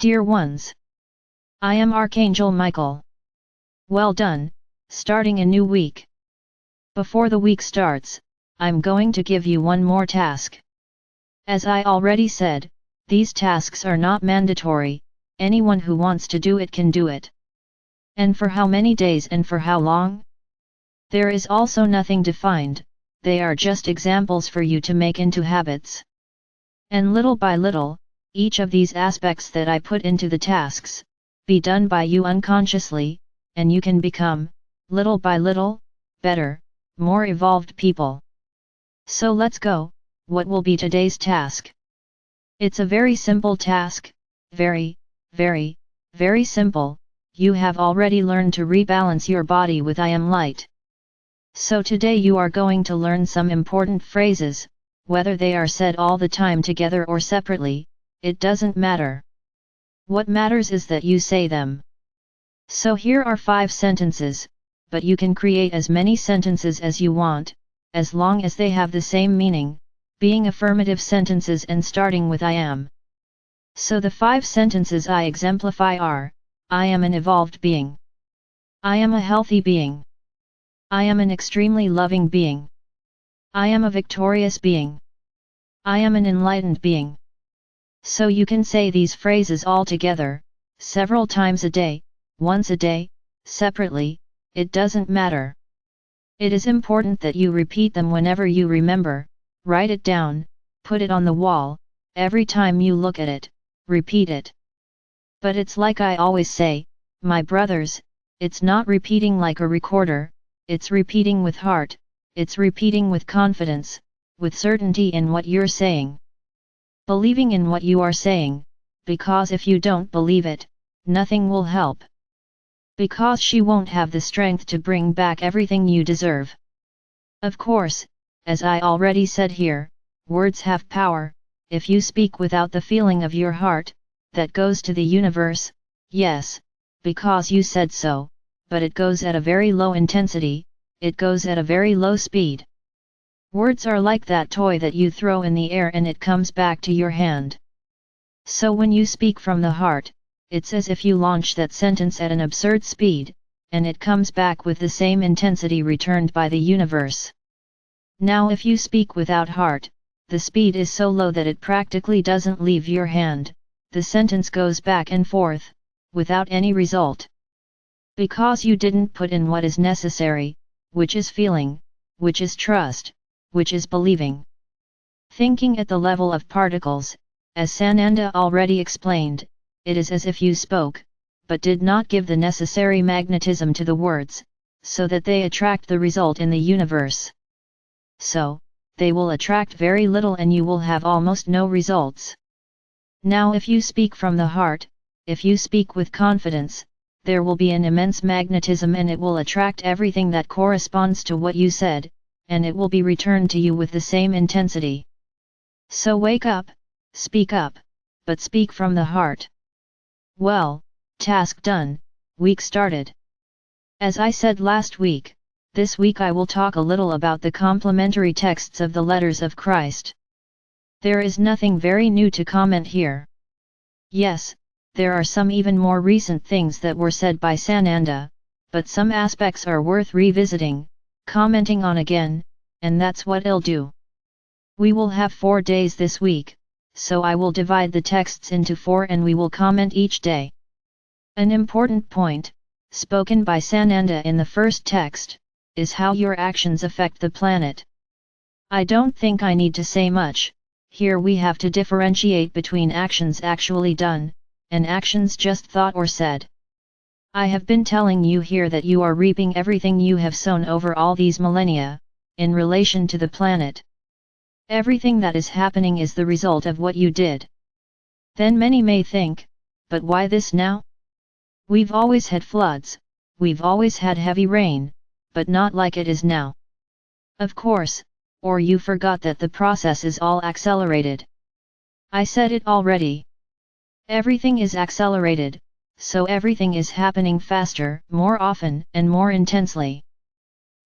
Dear ones, I am Archangel Michael. Well done, starting a new week. Before the week starts, I'm going to give you one more task. As I already said, these tasks are not mandatory, anyone who wants to do it can do it. And for how many days and for how long? There is also nothing defined, they are just examples for you to make into habits. And little by little, each of these aspects that I put into the tasks, be done by you unconsciously, and you can become, little by little, better, more evolved people. So let's go, what will be today's task? It's a very simple task, very simple. You have already learned to rebalance your body with I am light. So today you are going to learn some important phrases, whether they are said all the time together or separately, it doesn't matter. What matters is that you say them. So here are 5 sentences, but you can create as many sentences as you want, as long as they have the same meaning, being affirmative sentences and starting with I am. So the 5 sentences I exemplify are, I am an evolved being. I am a healthy being. I am an extremely loving being. I am a victorious being. I am an enlightened being. So you can say these phrases all together, several times a day, once a day, separately, it doesn't matter. It is important that you repeat them whenever you remember, write it down, put it on the wall, every time you look at it, repeat it. But it's like I always say, my brothers, it's not repeating like a recorder, it's repeating with heart, it's repeating with confidence, with certainty in what you're saying. Believing in what you are saying, because if you don't believe it, nothing will help. Because she won't have the strength to bring back everything you deserve. Of course, as I already said here, words have power, if you speak without the feeling of your heart, that goes to the universe, yes, because you said so, but it goes at a very low intensity, it goes at a very low speed. Words are like that toy that you throw in the air and it comes back to your hand. So when you speak from the heart, it's as if you launch that sentence at an absurd speed, and it comes back with the same intensity returned by the universe. Now if you speak without heart, the speed is so low that it practically doesn't leave your hand, the sentence goes back and forth, without any result. Because you didn't put in what is necessary, which is feeling, which is trust, which is believing. Thinking at the level of particles, as Sananda already explained, it is as if you spoke, but did not give the necessary magnetism to the words, so that they attract the result in the universe. So, they will attract very little and you will have almost no results. Now if you speak from the heart, if you speak with confidence, there will be an immense magnetism and it will attract everything that corresponds to what you said, and it will be returned to you with the same intensity. So wake up, but speak from the heart. Well, task done, week started. As I said last week, this week I will talk a little about the complementary texts of the letters of Christ. There is nothing very new to comment here. Yes, there are some even more recent things that were said by Sananda, but some aspects are worth revisiting, commenting on again, and that's what I'll do. We will have 4 days this week, so I will divide the texts into 4 and we will comment each day. An important point, spoken by Sananda in the first text, is how your actions affect the planet. I don't think I need to say much, here we have to differentiate between actions actually done, and actions just thought or said. I have been telling you here that you are reaping everything you have sown over all these millennia, in relation to the planet. Everything that is happening is the result of what you did. Then many may think, but why this now? We've always had floods, we've always had heavy rain, but not like it is now. Of course, or you forgot that the process is all accelerated. I said it already. Everything is accelerated, so everything is happening faster, more often, and more intensely.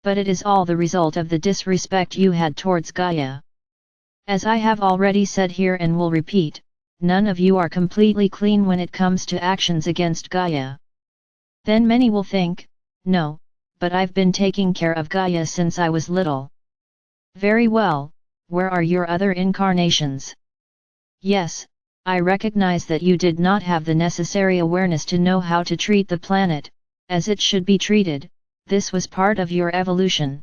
But it is all the result of the disrespect you had towards Gaia. As I have already said here and will repeat, none of you are completely clean when it comes to actions against Gaia. Then many will think, no, but I've been taking care of Gaia since I was little. Very well, where are your other incarnations? Yes, I recognize that you did not have the necessary awareness to know how to treat the planet as it should be treated. This was part of your evolution.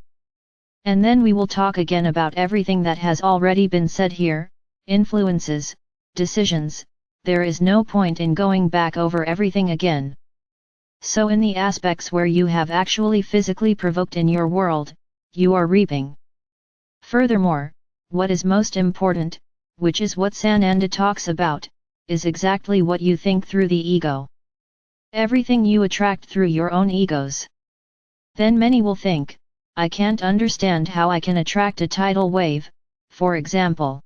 And then we will talk again about everything that has already been said here, influences, decisions. There is no point in going back over everything again. So in the aspects where you have actually physically provoked in your world, you are reaping. Furthermore, what is most important, which is what Sananda talks about, is exactly what you think through the ego. Everything you attract through your own egos. Then many will think, I can't understand how I can attract a tidal wave, for example.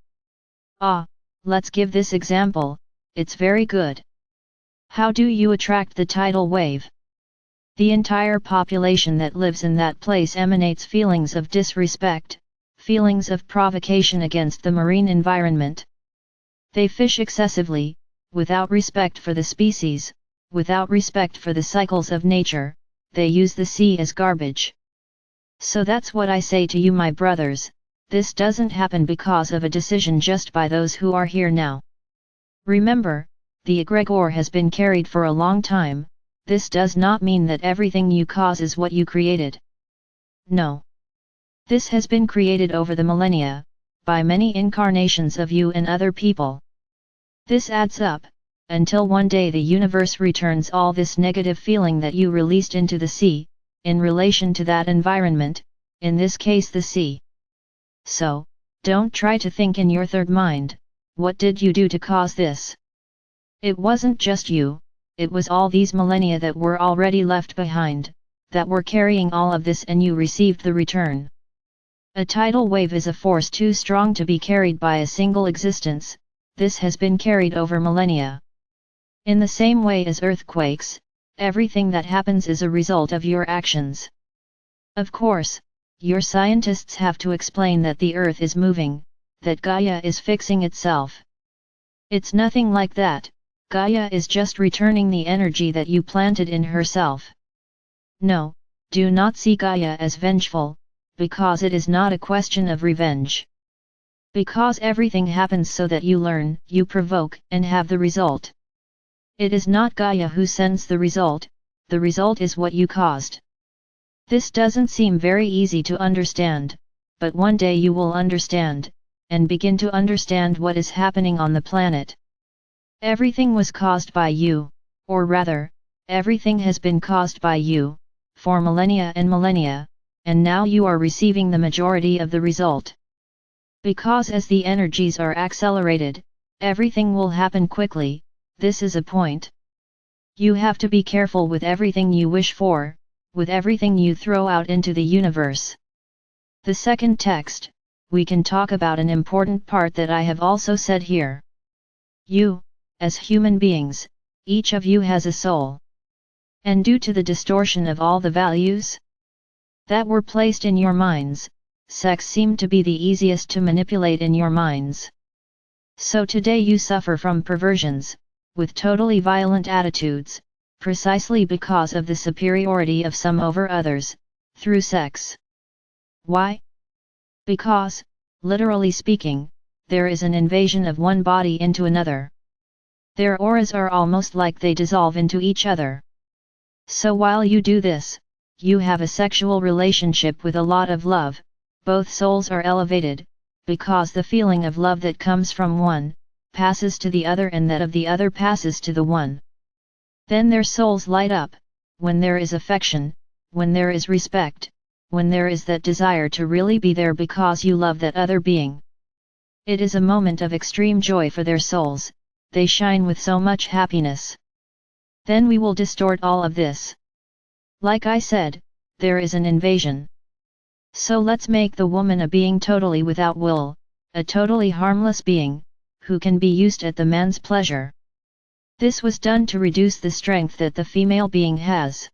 Let's give this example, it's very good. How do you attract the tidal wave? The entire population that lives in that place emanates feelings of disrespect, feelings of provocation against the marine environment. They fish excessively, without respect for the species, without respect for the cycles of nature, they use the sea as garbage. So that's what I say to you, my brothers, this doesn't happen because of a decision just by those who are here now. Remember, the egregore has been carried for a long time. This does not mean that everything you cause is what you created. No. This has been created over the millennia, by many incarnations of you and other people. This adds up, until one day the universe returns all this negative feeling that you released into the sea, in relation to that environment, in this case the sea. So, don't try to think in your third mind, what did you do to cause this? It wasn't just you, it was all these millennia that were already left behind, that were carrying all of this, and you received the return. A tidal wave is a force too strong to be carried by a single existence. This has been carried over millennia. In the same way as earthquakes, everything that happens is a result of your actions. Of course, your scientists have to explain that the earth is moving, that Gaia is fixing itself. It's nothing like that. Gaia is just returning the energy that you planted in herself. No, do not see Gaia as vengeful, because it is not a question of revenge. Because everything happens so that you learn, you provoke, and have the result. It is not Gaia who sends the result is what you caused. This doesn't seem very easy to understand, but one day you will understand, and begin to understand what is happening on the planet. Everything was caused by you, or rather, everything has been caused by you, for millennia and millennia, and now you are receiving the majority of the result. Because as the energies are accelerated, everything will happen quickly. This is a point. You have to be careful with everything you wish for, with everything you throw out into the universe. The second text, we can talk about an important part that I have also said here. You, as human beings, each of you has a soul. And due to the distortion of all the values that were placed in your minds, sex seemed to be the easiest to manipulate in your minds. So today you suffer from perversions, with totally violent attitudes, precisely because of the superiority of some over others, through sex. Why? Because, literally speaking, there is an invasion of one body into another. Their auras are almost like they dissolve into each other. So while you do this, you have a sexual relationship with a lot of love, both souls are elevated, because the feeling of love that comes from one, passes to the other, and that of the other passes to the one. Then their souls light up, when there is affection, when there is respect, when there is that desire to really be there because you love that other being. It is a moment of extreme joy for their souls, they shine with so much happiness. Then we will distort all of this. Like I said, there is an invasion. So let's make the woman a being totally without will, a totally harmless being, who can be used at the man's pleasure. This was done to reduce the strength that the female being has.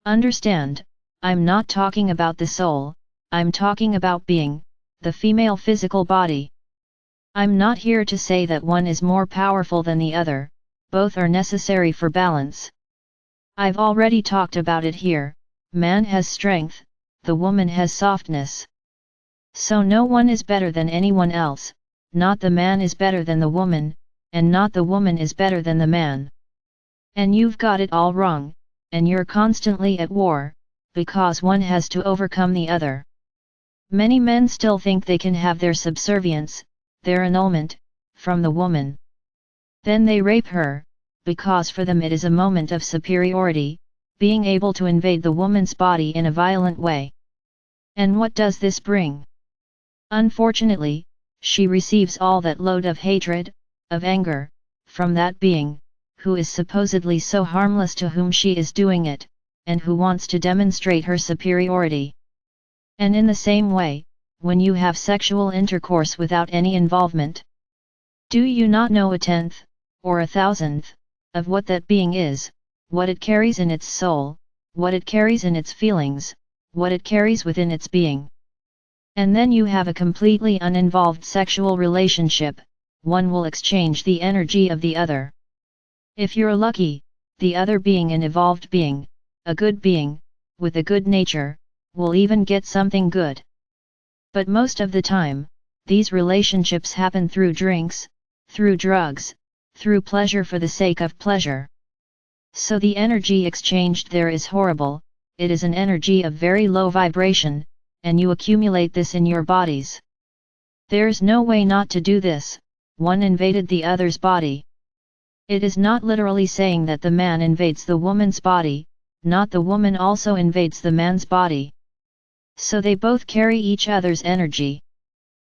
Understand, I'm not talking about the soul, I'm talking about being, the female physical body. I'm not here to say that one is more powerful than the other, both are necessary for balance. I've already talked about it here, man has strength, the woman has softness. So no one is better than anyone else, not the man is better than the woman, and not the woman is better than the man. And you've got it all wrong, and you're constantly at war, because one has to overcome the other. Many men still think they can have their subservience, their annulment, from the woman. Then they rape her, because for them it is a moment of superiority, being able to invade the woman's body in a violent way. And what does this bring? Unfortunately, she receives all that load of hatred, of anger, from that being, who is supposedly so harmless to whom she is doing it, and who wants to demonstrate her superiority. And in the same way, when you have sexual intercourse without any involvement, do you not know a tenth, or a thousandth, of what that being is, what it carries in its soul, what it carries in its feelings, what it carries within its being? And then you have a completely uninvolved sexual relationship, one will exchange the energy of the other. If you're lucky, the other being an evolved being, a good being, with a good nature, will even get something good. But most of the time, these relationships happen through drinks, through drugs, through pleasure for the sake of pleasure. So the energy exchanged there is horrible, it is an energy of very low vibration, and you accumulate this in your bodies. There's no way not to do this, one invaded the other's body. It is not literally saying that the man invades the woman's body, not the woman also invades the man's body. So they both carry each other's energy.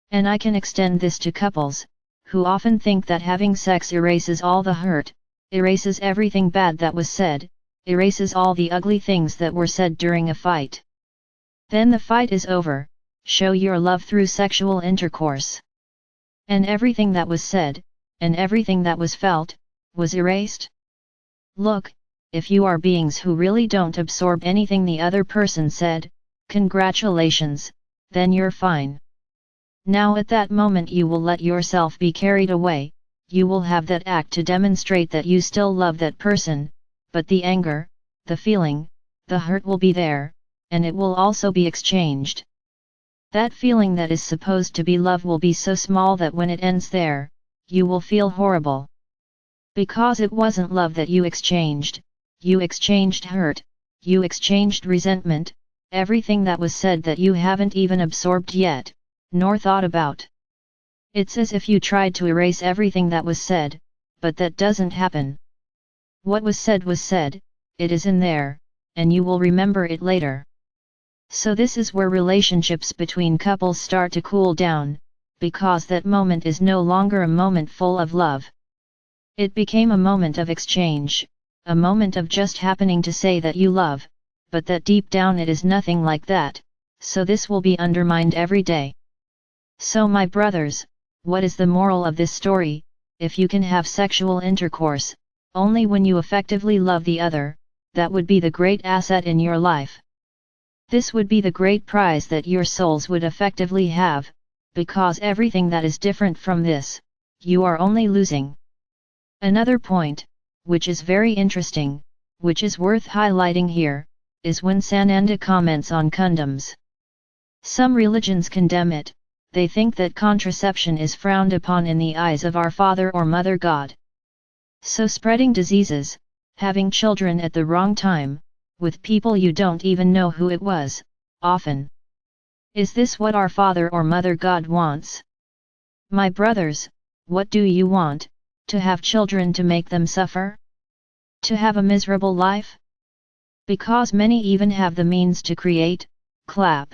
And I can extend this to couples, who often think that having sex erases all the hurt, erases everything bad that was said, erases all the ugly things that were said during a fight. Then the fight is over, show your love through sexual intercourse. And everything that was said, and everything that was felt, was erased? Look, if you are beings who really don't absorb anything the other person said, congratulations, then you're fine. Now at that moment you will let yourself be carried away, you will have that act to demonstrate that you still love that person, but the anger, the feeling, the hurt will be there, and it will also be exchanged. That feeling that is supposed to be love will be so small that when it ends there, you will feel horrible. Because it wasn't love that you exchanged hurt, you exchanged resentment, everything that was said that you haven't even absorbed yet, nor thought about. It's as if you tried to erase everything that was said, but that doesn't happen. What was said, it is in there, and you will remember it later. So this is where relationships between couples start to cool down, because that moment is no longer a moment full of love. It became a moment of exchange, a moment of just happening to say that you love, but that deep down it is nothing like that, so this will be undermined every day. So my brothers, what is the moral of this story? If you can have sexual intercourse, only when you effectively love the other, that would be the great asset in your life. This would be the great prize that your souls would effectively have, because everything that is different from this, you are only losing. Another point, which is very interesting, which is worth highlighting here, is when Sananda comments on condoms. Some religions condemn it, they think that contraception is frowned upon in the eyes of our Father or Mother God. So spreading diseases, having children at the wrong time, with people you don't even know who it was, often. Is this what our Father or Mother God wants? My brothers, what do you want? To have children to make them suffer? To have a miserable life? Because many even have the means to create, clap.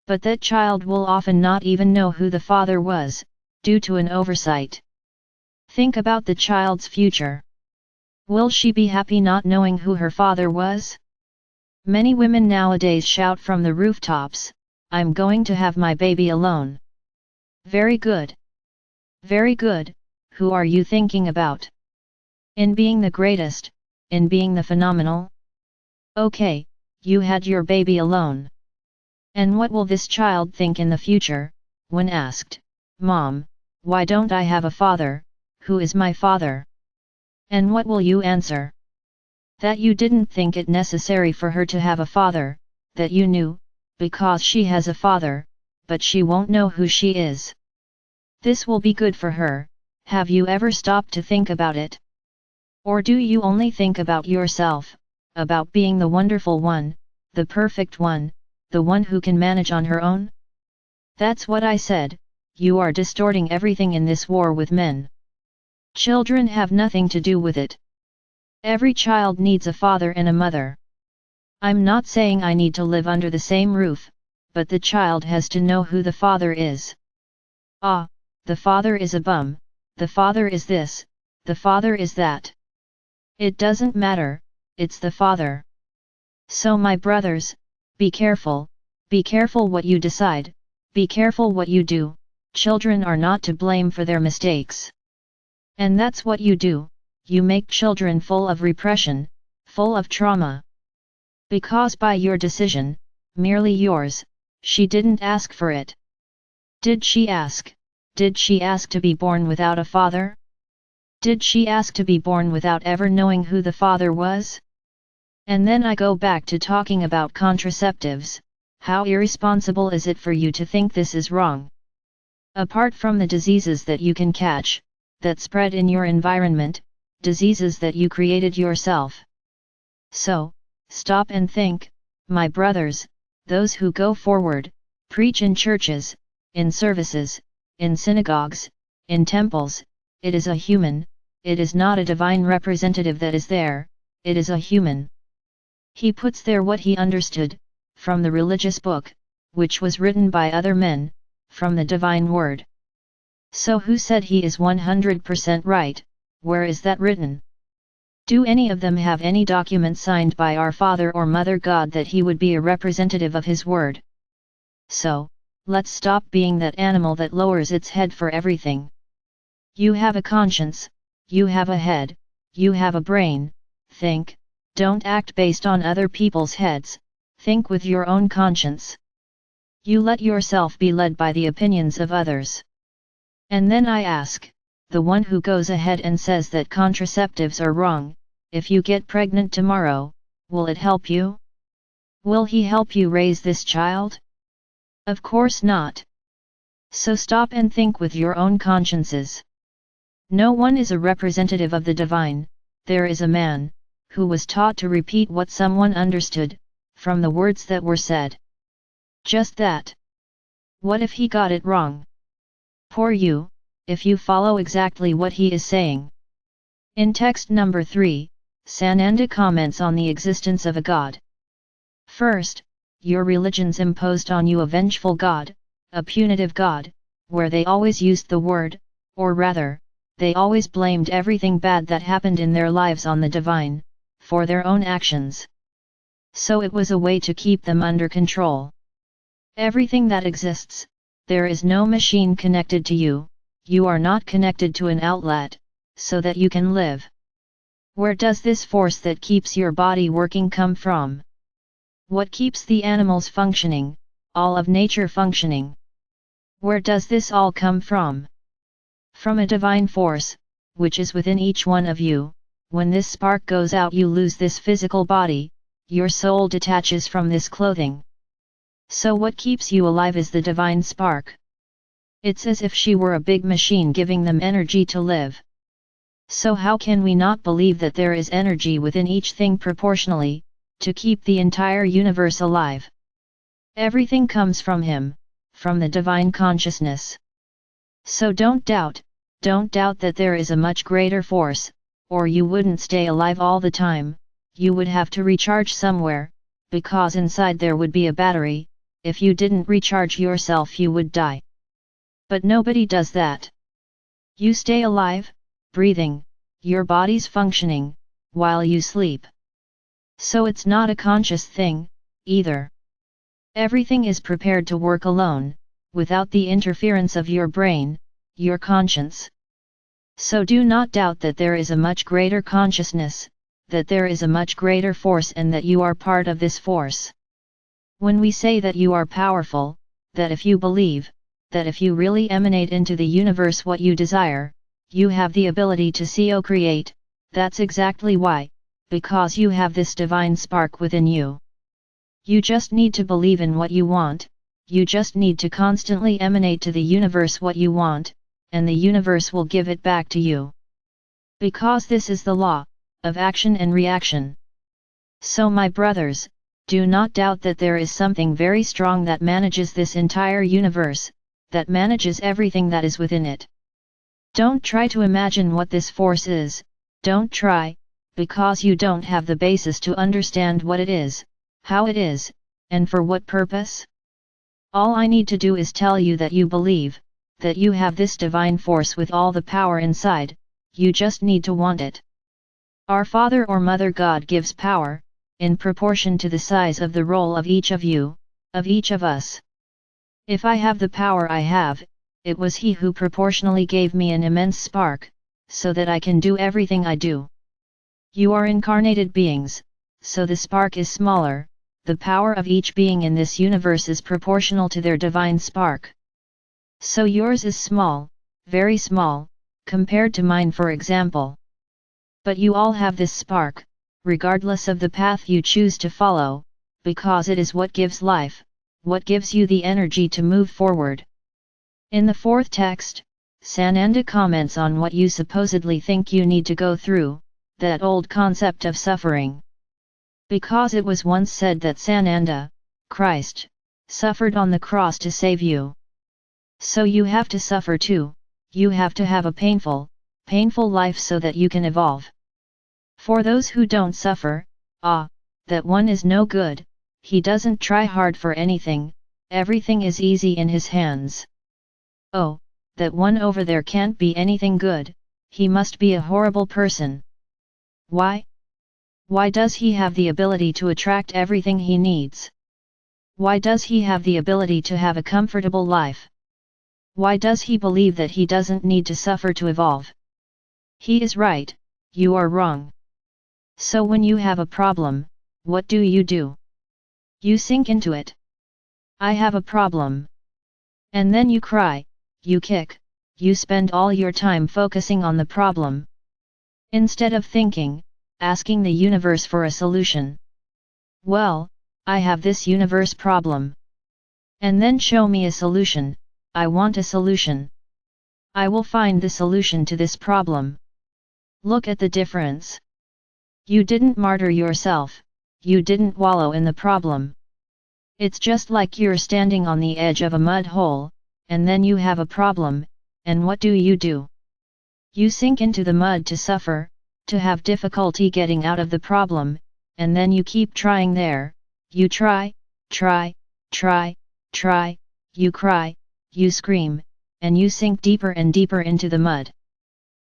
But that child will often not even know who the father was, due to an oversight. Think about the child's future. Will she be happy not knowing who her father was? Many women nowadays shout from the rooftops, "I'm going to have my baby alone." Very good. Very good, who are you thinking about? In being the greatest, in being the phenomenal? Okay, you had your baby alone. And what will this child think in the future, when asked, "Mom, why don't I have a father? Who is my father? And what will you answer? That you didn't think it necessary for her to have a father, that you knew, because she has a father, but she won't know who she is. This will be good for her. Have you ever stopped to think about it? Or do you only think about yourself, about being the wonderful one, the perfect one, the one who can manage on her own? That's what I said, you are distorting everything in this war with men. Children have nothing to do with it. Every child needs a father and a mother. I'm not saying I need to live under the same roof, but the child has to know who the father is. Ah, the father is a bum, the father is this, the father is that. It doesn't matter, it's the father. So my brothers, be careful what you decide, be careful what you do. Children are not to blame for their mistakes. And that's what you do, you make children full of repression, full of trauma. Because by your decision, merely yours, she didn't ask for it. Did she ask? Did she ask to be born without a father? Did she ask to be born without ever knowing who the father was? And then I go back to talking about contraceptives. How irresponsible is it for you to think this is wrong? Apart from the diseases that you can catch, that spread in your environment, diseases that you created yourself. So, stop and think, my brothers, those who go forward, preach in churches, in services, in synagogues, in temples, it is a human, it is not a divine representative that is there, it is a human. He puts there what he understood, from the religious book, which was written by other men, from the divine word. So who said he is 100% right, where is that written? Do any of them have any document signed by our Father or Mother God that he would be a representative of his word? So, let's stop being that animal that lowers its head for everything. You have a conscience, you have a head, you have a brain, think, don't act based on other people's heads, think with your own conscience. You let yourself be led by the opinions of others. And then I ask, the one who goes ahead and says that contraceptives are wrong, if you get pregnant tomorrow, will it help you? Will he help you raise this child? Of course not. So stop and think with your own consciences. No one is a representative of the divine, there is a man, who was taught to repeat what someone understood, from the words that were said. Just that. What if he got it wrong? Poor you, if you follow exactly what he is saying. In text number 3, Sananda comments on the existence of a God. First, your religions imposed on you a vengeful God, a punitive God, where they always used the word, or rather, they always blamed everything bad that happened in their lives on the divine, for their own actions. So it was a way to keep them under control. Everything that exists, there is no machine connected to you, you are not connected to an outlet, so that you can live. Where does this force that keeps your body working come from? What keeps the animals functioning, all of nature functioning? Where does this all come from? From a divine force, which is within each one of you. When this spark goes out, you lose this physical body, your soul detaches from this clothing. So what keeps you alive is the divine spark. It's as if she were a big machine giving them energy to live. So how can we not believe that there is energy within each thing proportionally, to keep the entire universe alive? Everything comes from him, from the divine consciousness. So don't doubt that there is a much greater force, or you wouldn't stay alive all the time, you would have to recharge somewhere, because inside there would be a battery, if you didn't recharge yourself you would die. But nobody does that. You stay alive, breathing, your body's functioning, while you sleep. So it's not a conscious thing, either. Everything is prepared to work alone, without the interference of your brain, your conscience. So do not doubt that there is a much greater consciousness, that there is a much greater force and that you are part of this force. When we say that you are powerful, that if you believe, that if you really emanate into the universe what you desire, you have the ability to co-create. That's exactly why, because you have this divine spark within you. You just need to believe in what you want, you just need to constantly emanate to the universe what you want, and the universe will give it back to you. Because this is the law of action and reaction. So my brothers, do not doubt that there is something very strong that manages this entire universe, that manages everything that is within it. Don't try to imagine what this force is, don't try, because you don't have the basis to understand what it is, how it is, and for what purpose. All I need to do is tell you that you believe, that you have this divine force with all the power inside, you just need to want it. Our Father or Mother God gives power, in proportion to the size of the role of each of you, of each of us. If I have the power I have, it was He who proportionally gave me an immense spark, so that I can do everything I do. You are incarnated beings, so the spark is smaller, the power of each being in this universe is proportional to their divine spark. So yours is small, very small, compared to mine for example. But you all have this spark, regardless of the path you choose to follow, because it is what gives life, what gives you the energy to move forward. In the fourth text, Sananda comments on what you supposedly think you need to go through, that old concept of suffering. Because it was once said that Sananda, Christ, suffered on the cross to save you. So you have to suffer too, you have to have a painful life so that you can evolve. For those who don't suffer, that one is no good, he doesn't try hard for anything, everything is easy in his hands. Oh, that one over there can't be anything good, he must be a horrible person. Why? Why does he have the ability to attract everything he needs? Why does he have the ability to have a comfortable life? Why does he believe that he doesn't need to suffer to evolve? He is right, you are wrong. So when you have a problem, what do? You sink into it. I have a problem. And then you cry, you kick, you spend all your time focusing on the problem. Instead of thinking, asking the universe for a solution. Well, I have this universe problem. And then show me a solution, I want a solution. I will find the solution to this problem. Look at the difference. You didn't martyr yourself, you didn't wallow in the problem. It's just like you're standing on the edge of a mud hole, and then you have a problem, and what do? You sink into the mud to suffer, to have difficulty getting out of the problem, and then you keep trying there, you try, you cry, you scream, and you sink deeper and deeper into the mud.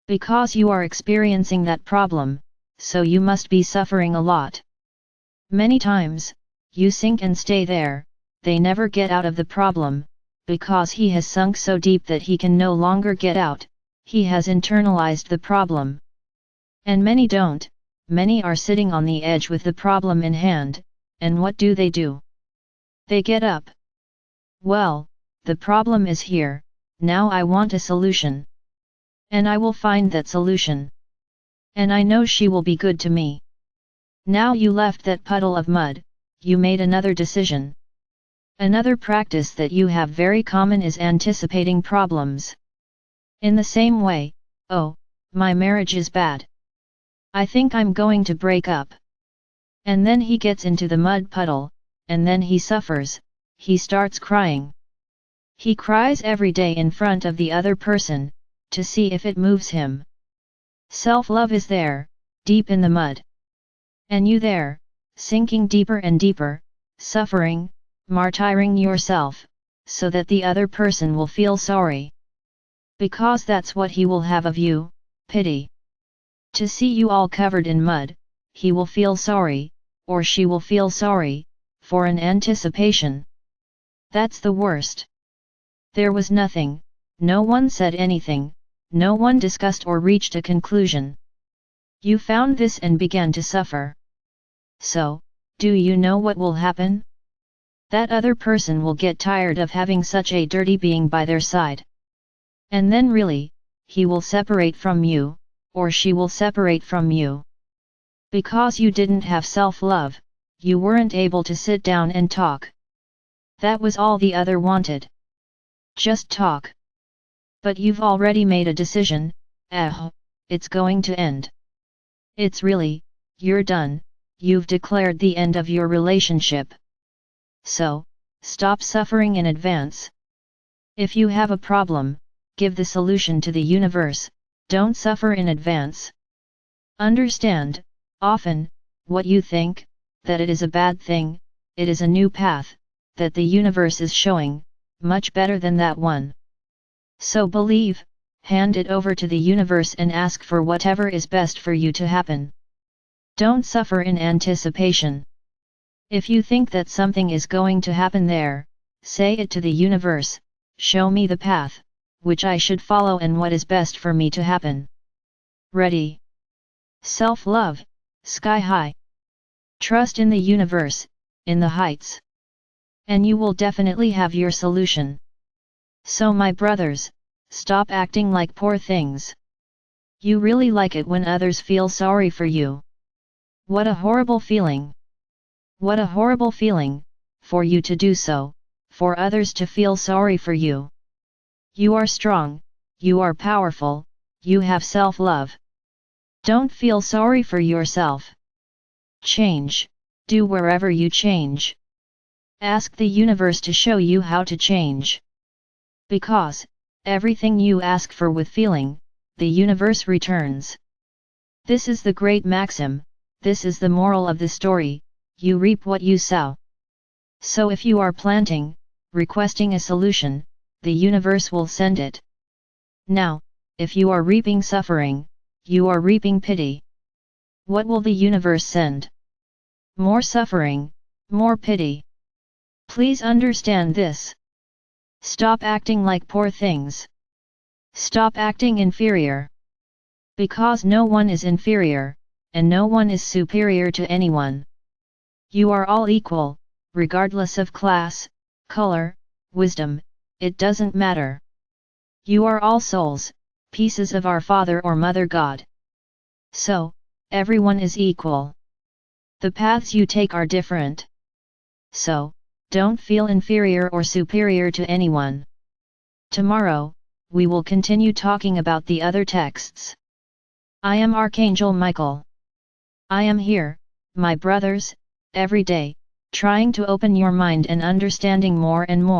Because you are experiencing that problem, so you must be suffering a lot. Many times, you sink and stay there, they never get out of the problem, because he has sunk so deep that he can no longer get out, he has internalized the problem. And many don't, many are sitting on the edge with the problem in hand, and what do? They get up. Well, the problem is here, now I want a solution. And I will find that solution. And I know she will be good to me. Now you left that puddle of mud, you made another decision. Another practice that you have very common is anticipating problems. In the same way, oh, my marriage is bad. I think I'm going to break up. And then he gets into the mud puddle, and then he suffers, he starts crying. He cries every day in front of the other person, to see if it moves him. Self-love is there, deep in the mud. And you there, sinking deeper and deeper, suffering, martyring yourself, so that the other person will feel sorry. Because that's what he will have of you, pity. To see you all covered in mud, he will feel sorry, or she will feel sorry, for an anticipation. That's the worst. There was nothing, no one said anything, no one discussed or reached a conclusion. You found this and began to suffer. So, do you know what will happen? That other person will get tired of having such a dirty being by their side. And then really, he will separate from you, or she will separate from you. Because you didn't have self-love, you weren't able to sit down and talk. That was all the other wanted. Just talk. But you've already made a decision, it's going to end. It's really, you're done, you've declared the end of your relationship. So, stop suffering in advance. If you have a problem, give the solution to the universe, don't suffer in advance. Understand, often, what you think, that it is a bad thing, it is a new path, that the universe is showing, much better than that one. So believe, hand it over to the universe and ask for whatever is best for you to happen. Don't suffer in anticipation. If you think that something is going to happen there, say it to the universe, show me the path, which I should follow and what is best for me to happen. Ready? Self-love, sky high. Trust in the universe, in the heights. And you will definitely have your solution. So my brothers, stop acting like poor things. You really like it when others feel sorry for you. What a horrible feeling. What a horrible feeling, for you to do so, for others to feel sorry for you. You are strong, you are powerful, you have self-love. Don't feel sorry for yourself. Change, do wherever you change. Ask the universe to show you how to change. Because, everything you ask for with feeling, the universe returns. This is the great maxim, this is the moral of the story, you reap what you sow. So if you are planting, requesting a solution, the universe will send it. Now, if you are reaping suffering, you are reaping pity. What will the universe send? More suffering, more pity. Please understand this. Stop acting like poor things. Stop acting inferior. Because no one is inferior, and no one is superior to anyone. You are all equal, regardless of class, color, wisdom, it doesn't matter. You are all souls, pieces of our Father or Mother God. So, everyone is equal. The paths you take are different. So, don't feel inferior or superior to anyone. Tomorrow, we will continue talking about the other texts. I am Archangel Michael. I am here, my brothers, every day, trying to open your mind and understanding more and more.